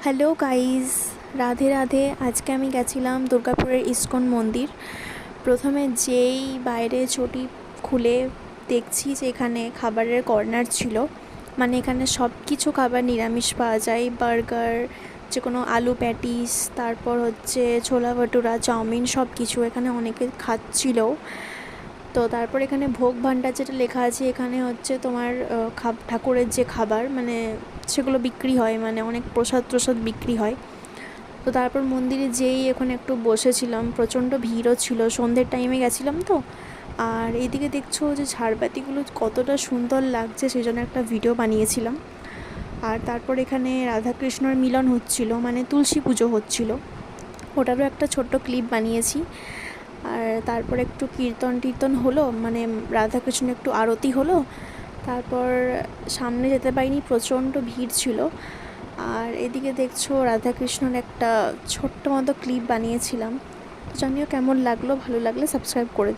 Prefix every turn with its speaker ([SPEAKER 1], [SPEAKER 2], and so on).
[SPEAKER 1] Hello guys, Radhe Radhe. আজকে আমি গেছিলাম দুর্গাপুরের ইস্কন মন্দির। প্রথমে যেই বাইরে চটি খুলে দেখছি যে এখানে খাবারের কর্নার ছিল, মানে এখানে সব কিছু খাবার নিরামিষ পাওয়া যায়। বার্গার, যে কোনো আলু প্যাটিস, তারপর হচ্ছে ছোলা ভাটুরা, চাউমিন, সব কিছু এখানে অনেকে খাচ্ছিল। তো তারপর এখানে ভোগ ভাণ্ডার যেটা লেখা আছে, এখানে হচ্ছে তোমার ঠাকুরের যে খাবার মানে সেগুলো বিক্রি হয়, মানে অনেক প্রসাদ বিক্রি হয়। তো তারপর মন্দিরে যেই ওখানে একটু বসেছিলাম, প্রচণ্ড ভিড়ও ছিল, সন্ধ্যের টাইমে গেছিলাম তো। আর এইদিকে দেখছো যে ঝাড়বাতিগুলো কতটা সুন্দর লাগছে, সেই জন্য একটা ভিডিও বানিয়েছিলাম। আর তারপর এখানে রাধাকৃষ্ণর মিলন হচ্ছিল, মানে তুলসী পুজো হচ্ছিল, ওটারও একটা ছোট্ট ক্লিপ বানিয়েছি। আর তারপর একটু কীর্তন হলো, মানে রাধাকৃষ্ণ একটু আরতি হলো। তারপর সামনে যেতে পারিনি, প্রচণ্ড ভিড় ছিল। আর এদিকে দেখছো রাধাকৃষ্ণর একটা ছোট্ট মতো ক্লিপ বানিয়েছিলাম। জানিও কেমন লাগলো, ভালো লাগলে সাবস্ক্রাইব করে